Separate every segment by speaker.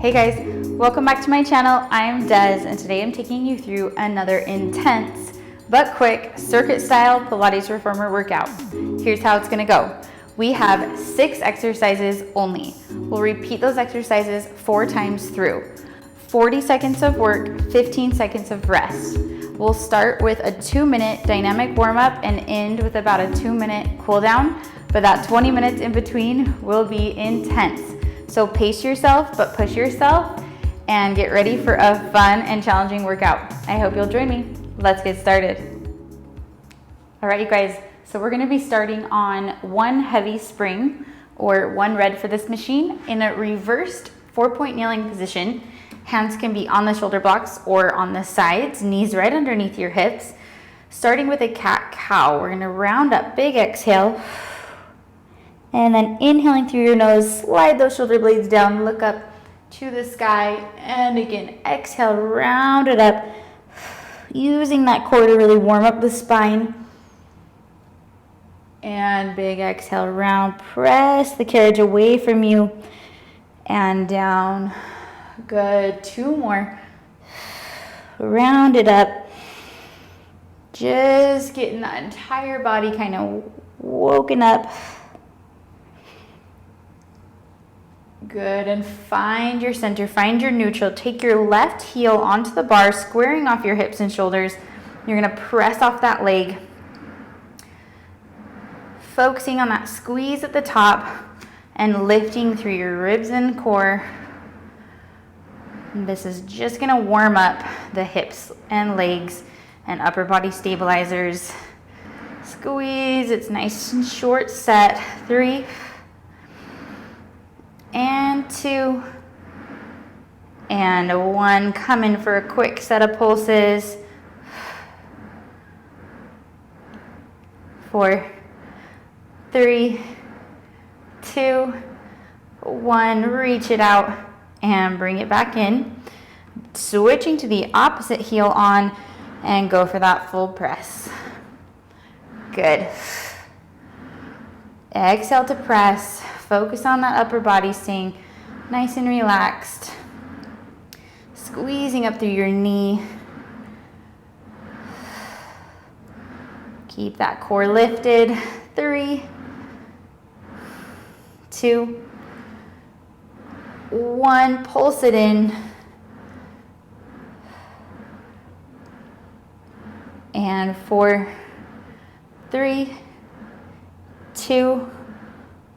Speaker 1: Hey guys, welcome back to my channel. I'm Des, and today I'm taking you through another intense but quick circuit style Pilates reformer workout. Here's how it's gonna go. We have 6 exercises only. We'll repeat those exercises 4 times through. 40 seconds of work, 15 seconds of rest. We'll start with a 2-minute dynamic warm-up and end with about a 2-minute cool down, but that 20 minutes in between will be intense. So pace yourself, but push yourself, and get ready for a fun and challenging workout. I hope you'll join me. Let's get started. All right, you guys, so we're gonna be starting on 1 heavy spring, or 1 red for this machine, in a reversed 4-point kneeling position. Hands can be on the shoulder blocks or on the sides, knees right underneath your hips. Starting with a cat-cow, we're gonna round up, big exhale. And then inhaling through your nose, slide those shoulder blades down, look up to the sky. And again, exhale, round it up. Using that core to really warm up the spine. And big exhale, round. Press the carriage away from you and down. Good, 2 more. Round it up. Just getting that entire body kind of woken up. Good, and find your center, find your neutral. Take your left heel onto the bar, squaring off your hips and shoulders. You're gonna press off that leg. Focusing on that squeeze at the top and lifting through your ribs and core. And this is just gonna warm up the hips and legs and upper body stabilizers. Squeeze, it's nice and short set. 3, and 2, and 1. Come in for a quick set of pulses. 4, 3, 2, 1. Reach it out and bring it back in. Switching to the opposite heel on and go for that full press. Good. Exhale to press. Focus on that upper body, staying nice and relaxed. Squeezing up through your knee. Keep that core lifted. 3, 2, 1. Pulse it in. And 4, 3, 2,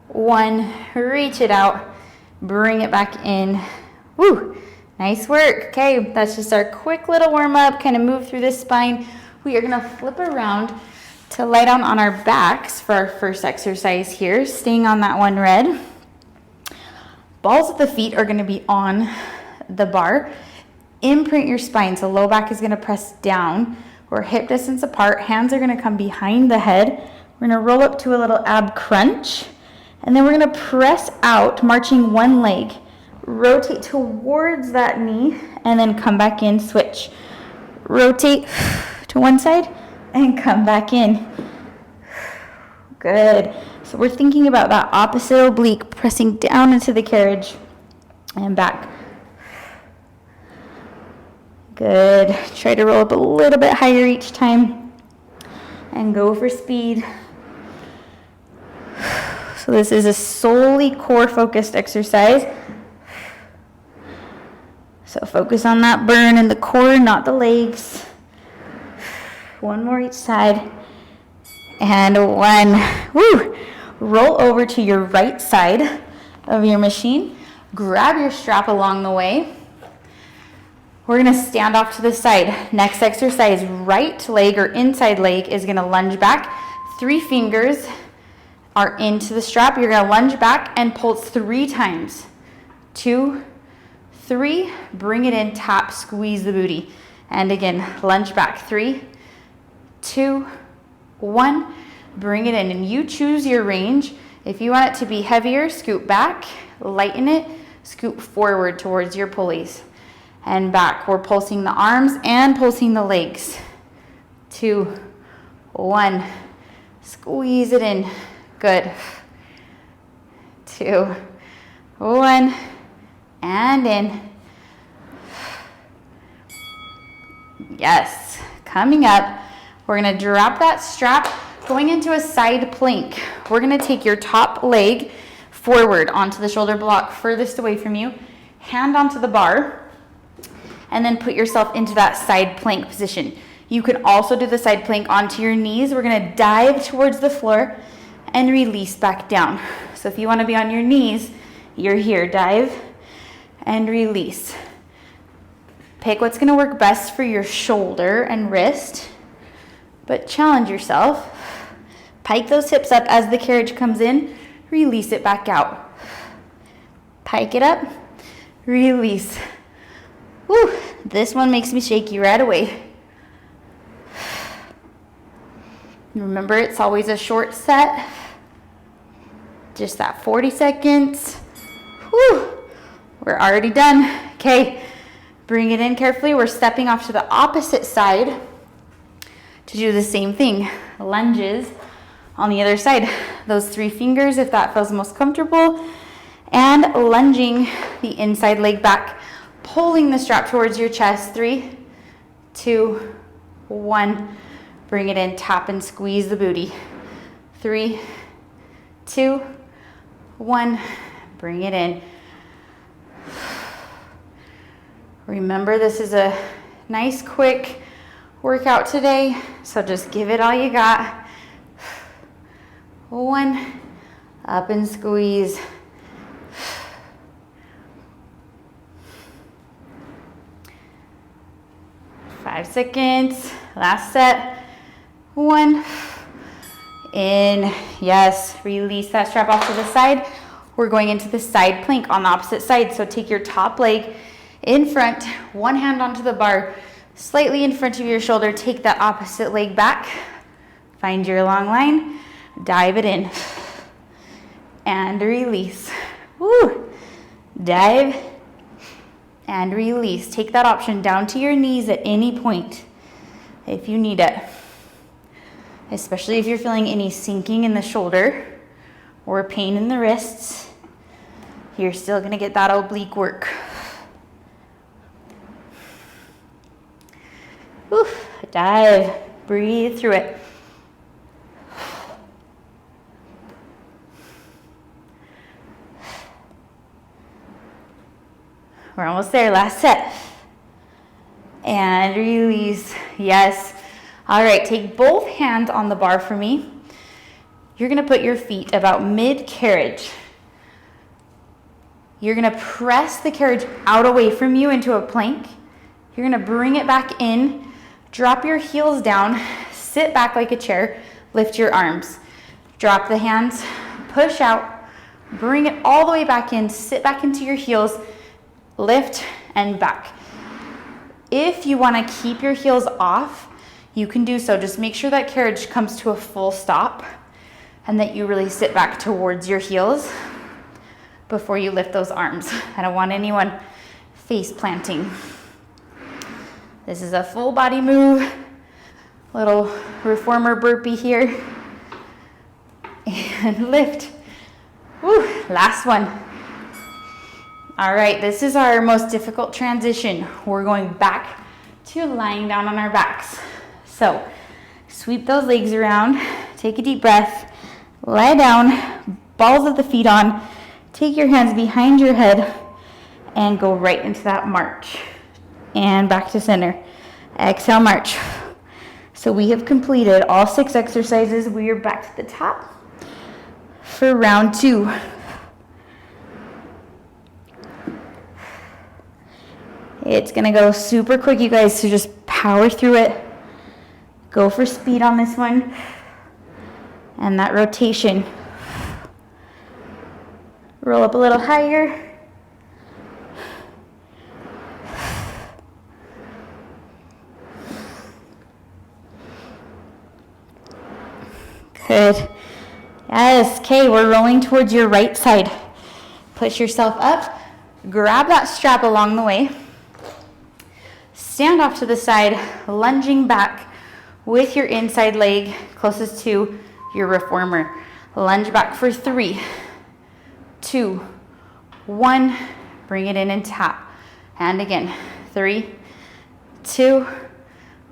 Speaker 1: 1. Reach it out. Bring it back in. Woo! Nice work. Okay, that's just our quick little warm up. Kind of move through this spine. We are going to flip around to lie down on our backs for our first exercise here. Staying on that 1 red. Balls of the feet are going to be on the bar. Imprint your spine. So low back is going to press down. We're hip distance apart. Hands are going to come behind the head. We're going to roll up to a little ab crunch. And then we're going to press out, marching 1 leg. Rotate towards that knee and then come back in, switch. Rotate to one side and come back in. Good. So we're thinking about that opposite oblique, pressing down into the carriage and back. Good. Try to roll up a little bit higher each time and go for speed. So this is a solely core focused exercise. So focus on that burn in the core, not the legs. 1 more each side. And 1. Woo! Roll over to your right side of your machine. Grab your strap along the way. We're gonna stand off to the side. Next exercise, right leg or inside leg is gonna lunge back. 3 fingers are into the strap. You're gonna lunge back and pulse 3 times. 2, 3, bring it in, tap, squeeze the booty. And again, lunge back. 3, 2, 1, bring it in. And you choose your range. If you want it to be heavier, scoot back, lighten it, scoot forward towards your pulleys. And back, we're pulsing the arms and pulsing the legs. 2, 1, squeeze it in. Good. 2, 1, and in. Yes, coming up, we're gonna drop that strap, going into a side plank. We're gonna take your top leg forward onto the shoulder block furthest away from you, hand onto the bar, and then put yourself into that side plank position. You can also do the side plank onto your knees. We're gonna dive towards the floor and release back down. So if you wanna be on your knees, you're here, dive and release. Pick what's gonna work best for your shoulder and wrist, but challenge yourself. Pike those hips up as the carriage comes in, release it back out. Pike it up, release. Whew, this one makes me shaky right away. Remember, it's always a short set. Just that 40 seconds. Whew, we're already done. Okay, bring it in carefully. We're stepping off to the opposite side to do the same thing. Lunges on the other side. Those 3 fingers, if that feels most comfortable. And lunging the inside leg back, pulling the strap towards your chest. 3, 2, 1. Bring it in, tap and squeeze the booty. 3, 2, 1. Bring it in. Remember, this is a nice quick workout today, so just give it all you got. 1, up and squeeze. 5 seconds, last set. 1, in, yes, release that strap off to the side. We're going into the side plank on the opposite side, so take your top leg in front, one hand onto the bar, slightly in front of your shoulder, take that opposite leg back, find your long line, dive it in, and release. Woo! Dive and release. Take that option down to your knees at any point if you need it, especially if you're feeling any sinking in the shoulder or pain in the wrists. You're still gonna get that oblique work. Oof, dive, breathe through it. We're almost there, last set. And release, yes. All right, take both hands on the bar for me. You're gonna put your feet about mid-carriage. You're gonna press the carriage out away from you into a plank. You're gonna bring it back in, drop your heels down, sit back like a chair, lift your arms. Drop the hands, push out, bring it all the way back in, sit back into your heels, lift and back. If you want to keep your heels off, you can do so. Just make sure that carriage comes to a full stop and that you really sit back towards your heels before you lift those arms. I don't want anyone face planting. This is a full body move. Little reformer burpee here. And lift. Woo, last one. All right, this is our most difficult transition. We're going back to lying down on our backs. So sweep those legs around, take a deep breath, lie down, balls of the feet on, take your hands behind your head and go right into that march. And back to center. Exhale, march. So we have completed all 6 exercises. We are back to the top for round 2. It's gonna go super quick, you guys, so just power through it. Go for speed on this one. And that rotation. Roll up a little higher. Good. Yes, okay, we're rolling towards your right side. Push yourself up, grab that strap along the way. Stand off to the side, lunging back with your inside leg closest to your reformer. Lunge back for 3, 2, 1. Bring it in and tap. And again, 3, 2,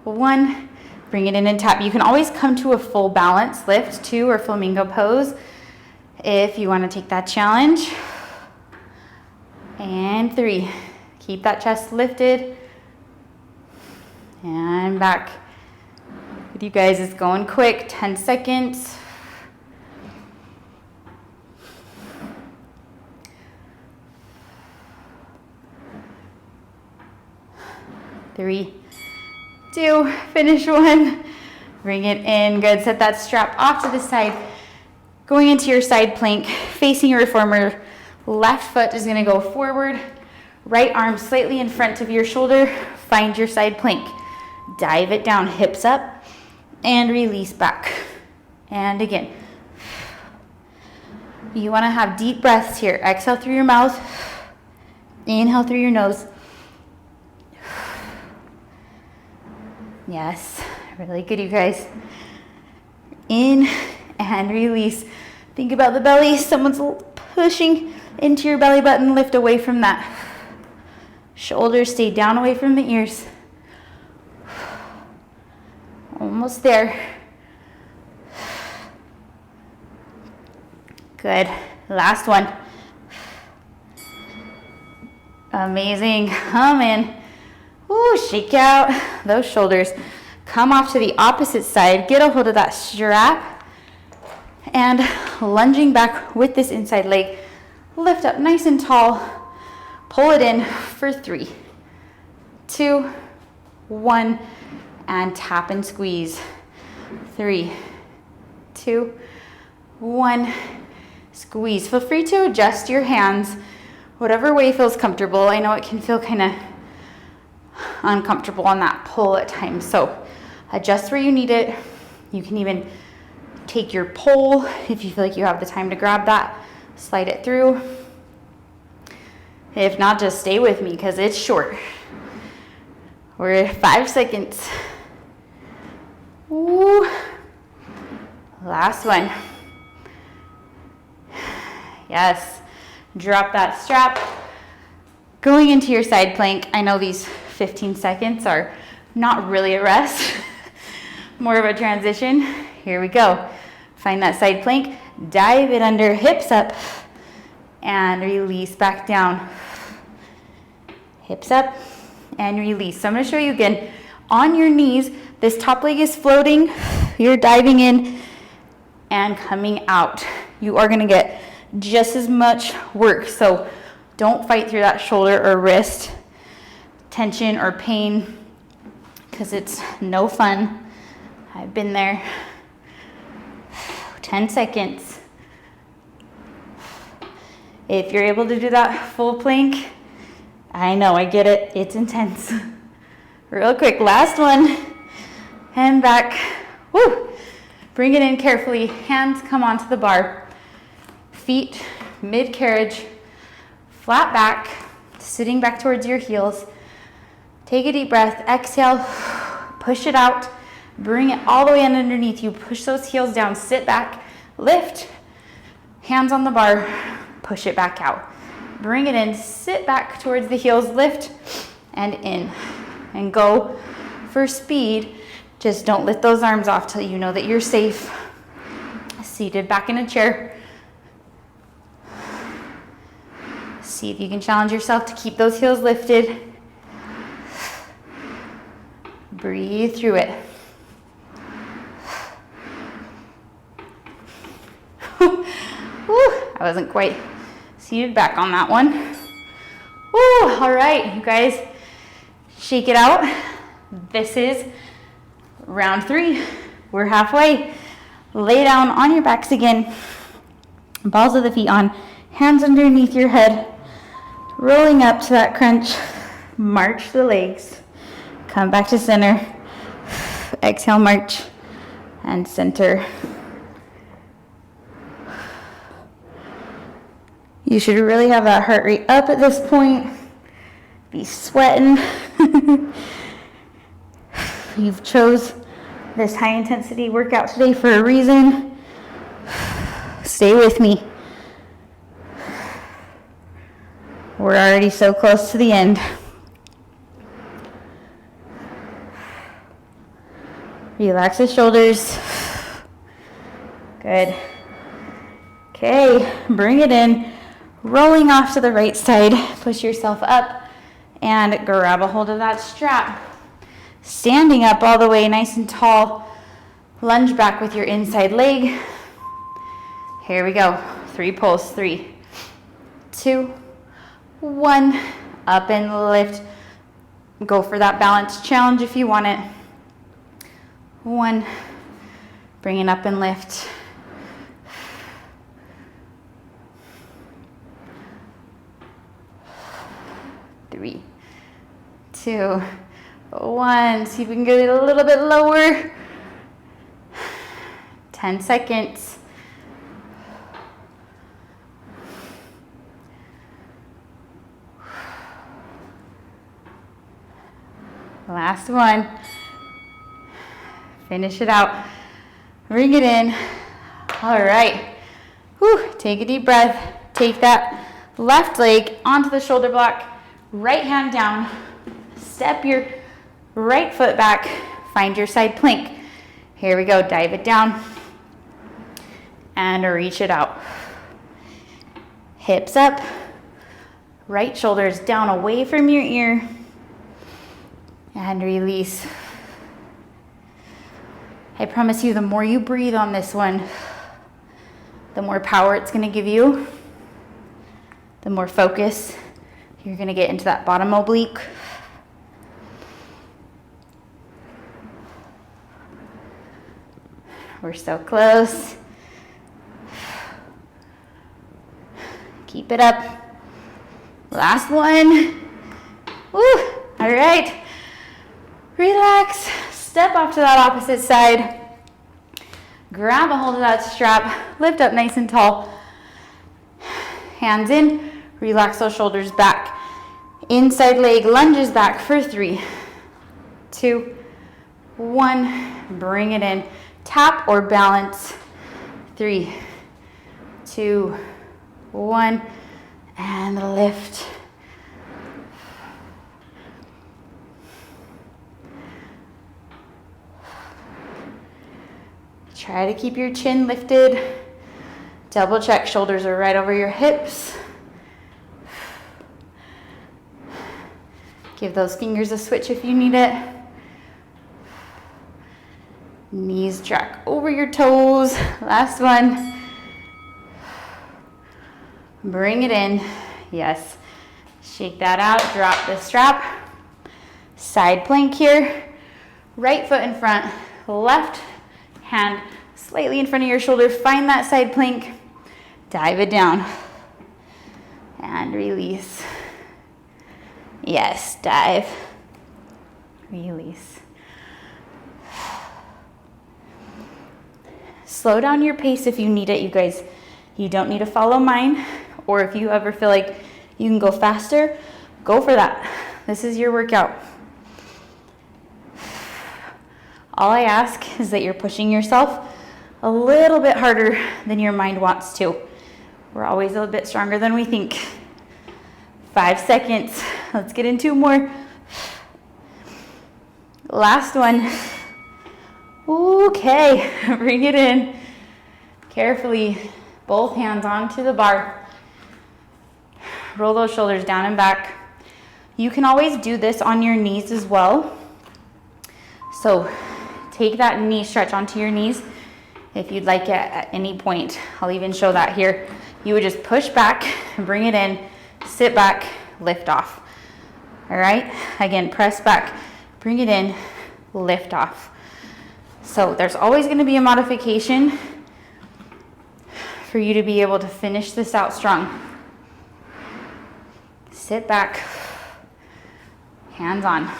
Speaker 1: 1. Bring it in and tap. You can always come to a full balance lift too, or flamingo pose if you want to take that challenge. And 3. Keep that chest lifted. And back. With you guys, it's going quick. 10 seconds. 3, 2, finish 1. Bring it in, good. Set that strap off to the side. Going into your side plank, facing your reformer. Left foot is gonna go forward. Right arm slightly in front of your shoulder. Find your side plank. Dive it down, hips up, and release back. And again. You wanna have deep breaths here. Exhale through your mouth. Inhale through your nose. Yes, really good, you guys. In and release. Think about the belly. Someone's pushing into your belly button. Lift away from that. Shoulders stay down away from the ears. Almost there. Good. Last one. Amazing. Come in. Ooh, shake out those shoulders. Come off to the opposite side. Get a hold of that strap. And lunging back with this inside leg. Lift up nice and tall. Pull it in for 3, 2, 1. And tap and squeeze. 3, 2, 1. Squeeze. Feel free to adjust your hands whatever way feels comfortable. I know it can feel kind of uncomfortable on that pull at times, so adjust where you need it. You can even take your pole if you feel like you have the time to grab that, slide it through. If not, just stay with me because it's short. We're at 5 seconds. Ooh. Last one. Yes, drop that strap. Going into your side plank. I know these 15 seconds are not really a rest, more of a transition. Here we go. Find that side plank, dive it under, hips up, and release back down. Hips up and release. So I'm going to show you again. On your knees, this top leg is floating. You're diving in and coming out. You are going to get just as much work. So don't fight through that shoulder or wrist tension or pain because it's no fun. I've been there. 10 seconds. If you're able to do that full plank, I know, I get it. It's intense. Real quick, last one. And back. Woo. Bring it in carefully. Hands come onto the bar. Feet mid-carriage. Flat back. Sitting back towards your heels. Take a deep breath. Exhale. Push it out. Bring it all the way in underneath you. Push those heels down. Sit back. Lift. Hands on the bar. Push it back out. Bring it in. Sit back towards the heels. Lift and in. And go for speed. Just don't lift those arms off till you know that you're safe. Seated back in a chair. See if you can challenge yourself to keep those heels lifted. Breathe through it. I wasn't quite seated back on that one. Woo, all right, you guys, shake it out. This is round 3. We're halfway. Lay down on your backs again. Balls of the feet on, hands underneath your head. Rolling up to that crunch. March the legs. Come back to center. Exhale, march, and center. You should really have that heart rate up at this point. Be sweating. You've chose this high intensity workout today for a reason. Stay with me. We're already so close to the end. Relax the shoulders. Good. Okay, bring it in. Rolling off to the right side. Push yourself up and grab a hold of that strap. Standing up all the way nice and tall. Lunge back with your inside leg. Here we go. 3 pulls. 3, 2, 1. Up and lift. Go for that balance challenge if you want it. 1. Bring it up and lift. 3, 2, 1. See if we can get it a little bit lower. 10 seconds. Last one. Finish it out. Bring it in. All right. Whew. Take a deep breath. Take that left leg onto the shoulder block. Right hand down. Step your right foot back. Find your side plank. Here we go. Dive it down. And reach it out. Hips up. Right shoulders down away from your ear. And release. I promise you, the more you breathe on this one, the more power it's going to give you, the more focus you're going to get into that bottom oblique. We're so close. Keep it up. Last one. Woo! All right. Relax. Step off to that opposite side. Grab a hold of that strap. Lift up nice and tall. Hands in. Relax those shoulders back. Inside leg lunges back for 3, 2, 1. Bring it in. Tap or balance. 3, 2, 1. And lift. Try to keep your chin lifted. Double check shoulders are right over your hips. Give those fingers a switch if you need it. Knees track over your toes. Last one. Bring it in. Yes. Shake that out. Drop the strap. Side plank here. Right foot in front. Left hand slightly in front of your shoulder. Find that side plank. Dive it down. And release. Yes, dive. Release. Slow down your pace if you need it, you guys. You don't need to follow mine. Or if you ever feel like you can go faster, go for that. This is your workout. All I ask is that you're pushing yourself a little bit harder than your mind wants to. We're always a little bit stronger than we think. 5 seconds. Let's get in 2 more. Last one. Okay, bring it in. Carefully, both hands onto the bar. Roll those shoulders down and back. You can always do this on your knees as well. So take that knee stretch onto your knees if you'd like it at any point. I'll even show that here. You would just push back and bring it in, sit back, lift off. All right, again, press back, bring it in, lift off. So there's always going to be a modification for you to be able to finish this out strong. Sit back, hands on.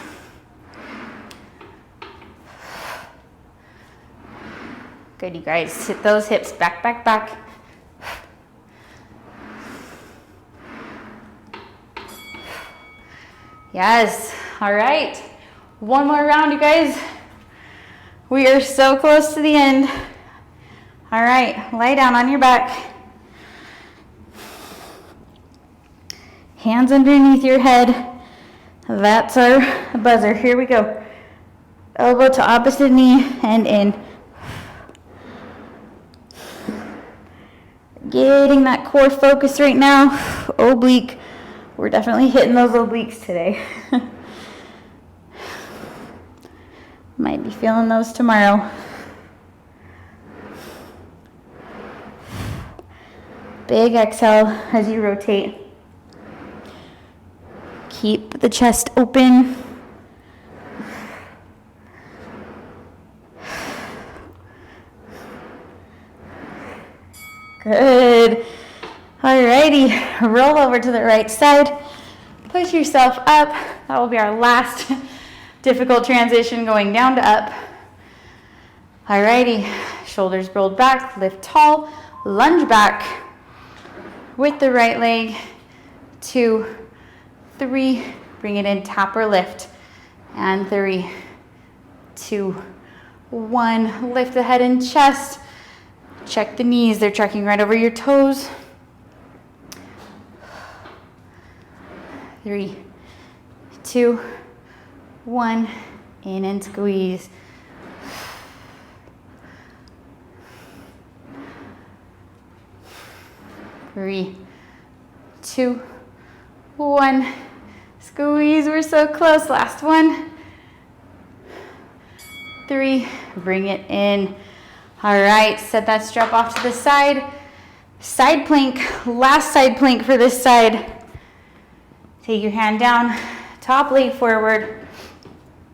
Speaker 1: Good, you guys. Sit those hips back, back, back. Yes. All right. One more round, you guys. We are so close to the end. All right. Lie down on your back. Hands underneath your head. That's our buzzer. Here we go. Elbow to opposite knee and in. Getting that core focus right now. Oblique. We're definitely hitting those obliques today. Might be feeling those tomorrow. Big exhale as you rotate. Keep the chest open. Good. Alrighty, roll over to the right side. Push yourself up. That will be our last difficult transition, going down to up. Alrighty, shoulders rolled back, lift tall, lunge back with the right leg. 2, 3, bring it in, tap or lift. And 3, 2, 1, lift the head and chest. Check the knees, they're checking right over your toes. 3, 2, 1, in and squeeze. 3, 2, 1, squeeze, we're so close, last one. 3, bring it in. All right, set that strap off to the side. Side plank, last side plank for this side. Take your hand down, top leg forward,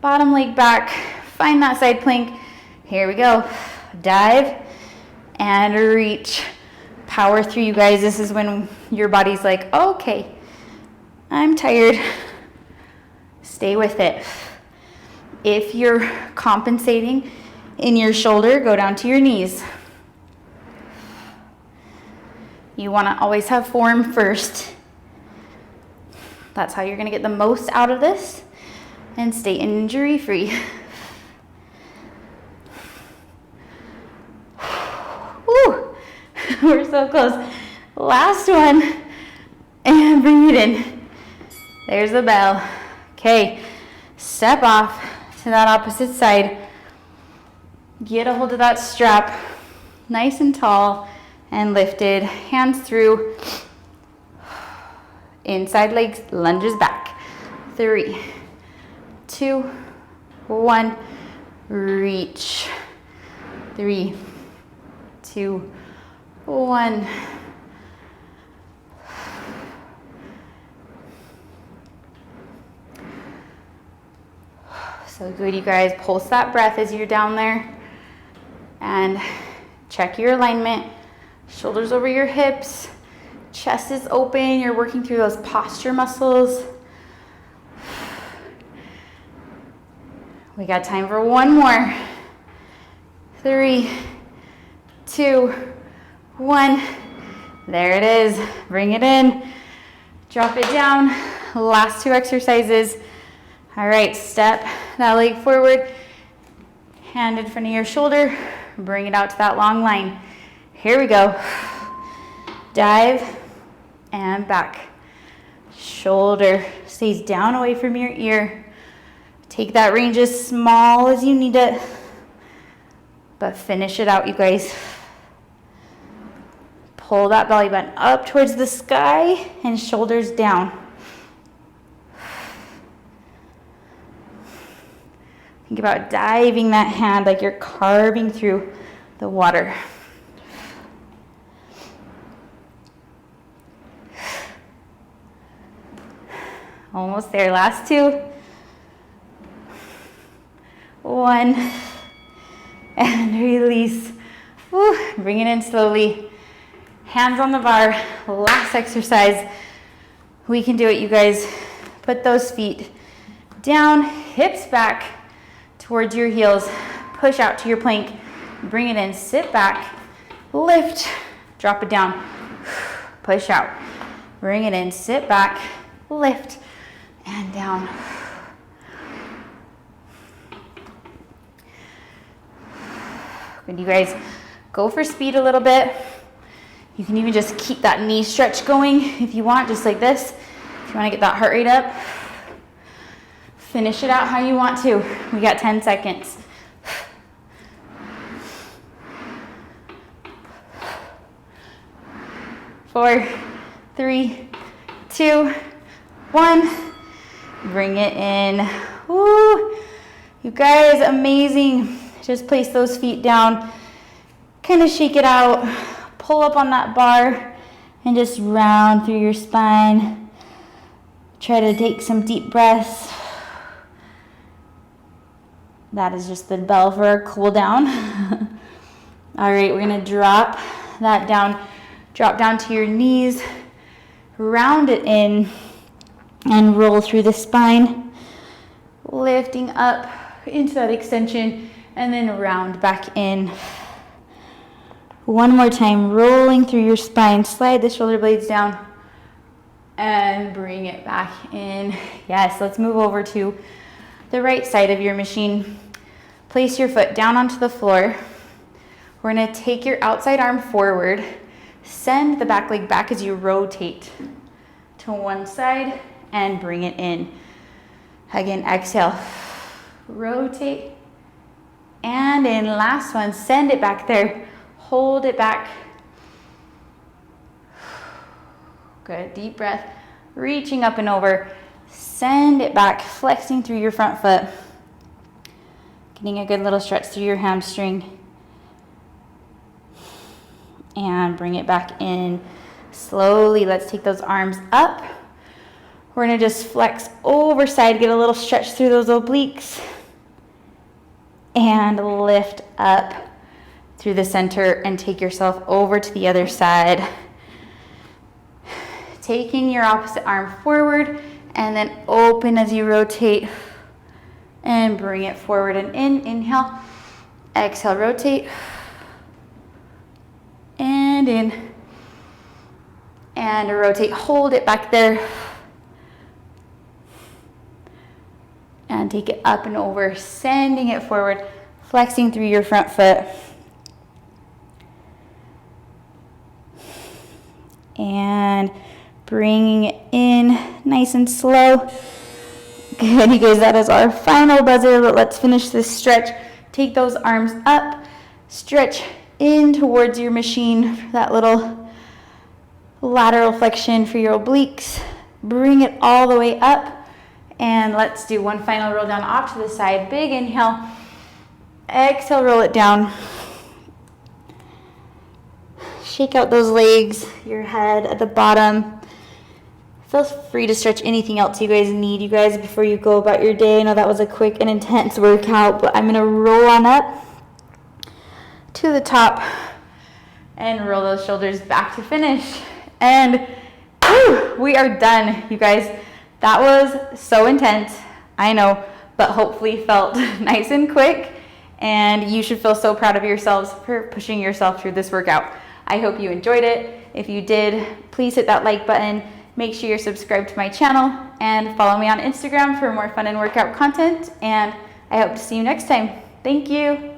Speaker 1: bottom leg back, find that side plank. Here we go. Dive and reach. Power through, you guys. This is when your body's like, okay, I'm tired. Stay with it. If you're compensating in your shoulder, go down to your knees. You want to always have form first. That's how you're going to get the most out of this and stay injury free. Woo! We're so close. Last one. And bring it in. There's the bell. Okay. Step off to that opposite side. Get a hold of that strap. Nice and tall and lifted. Hands through. Inside legs lunges back. 3, 2, 1. Reach. 3, 2, 1. So good, you guys. Pulse that breath as you're down there. And check your alignment. Shoulders over your hips. Chest is open. You're working through those posture muscles. We got time for one more. 3, 2, 1. There it is. Bring it in. Drop it down. Last 2 exercises. All right, step that leg forward. Hand in front of your shoulder. Bring it out to that long line. Here we go. Dive and back. Shoulder stays down away from your ear. Take that range as small as you need it, but finish it out, you guys. Pull that belly button up towards the sky and shoulders down. Think about diving that hand like you're carving through the water. Almost there, last 2. 1, and release. Woo. Bring it in slowly. Hands on the bar, last exercise. We can do it, you guys. Put those feet down, hips back towards your heels. Push out to your plank. Bring it in, sit back, lift, drop it down, push out. Bring it in, sit back, lift, and down. Good, you guys. Go for speed a little bit. You can even just keep that knee stretch going if you want, just like this. If you want to get that heart rate up, finish it out how you want to. We got 10 seconds. 4, 3, 2, 1. Bring it in. Woo. You guys, amazing. Just place those feet down. Kind of shake it out. Pull up on that bar and just round through your spine. Try to take some deep breaths. That is just the bell for our cool down. All right, we're gonna drop that down. Drop down to your knees, round it in, and roll through the spine, lifting up into that extension, and then round back in. One more time, rolling through your spine. Slide the shoulder blades down and bring it back in. Yes, let's move over to the right side of your machine. Place your foot down onto the floor. We're gonna take your outside arm forward. Send the back leg back as you rotate to one side and bring it in. Again, exhale, rotate, and in. Last one, send it back there. Hold it back. Good, deep breath. Reaching up and over. Send it back, flexing through your front foot. Getting a good little stretch through your hamstring. And bring it back in. Slowly, let's take those arms up. We're gonna just flex over side, get a little stretch through those obliques. And lift up through the center and take yourself over to the other side. Taking your opposite arm forward and then open as you rotate and bring it forward and in. Inhale, exhale, rotate. And in, and rotate, hold it back there, and take it up and over, sending it forward, flexing through your front foot, and bringing it in nice and slow. Good, you guys, that is our final buzzer, but let's finish this stretch. Take those arms up, stretch in towards your machine for that little lateral flexion for your obliques. Bring it all the way up, and let's do one final roll down off to the side. Big inhale, exhale, roll it down. Shake out those legs, your head at the bottom. Feel free to stretch anything else you guys need, you guys, before you go about your day. I know that was a quick and intense workout, but I'm gonna roll on up to the top and roll those shoulders back to finish. And whew, we are done, you guys. That was so intense, I know, but hopefully felt nice and quick, and you should feel so proud of yourselves for pushing yourself through this workout. I hope you enjoyed it. If you did, please hit that like button. Make sure you're subscribed to my channel and follow me on Instagram for more fun and workout content, and I hope to see you next time. Thank you.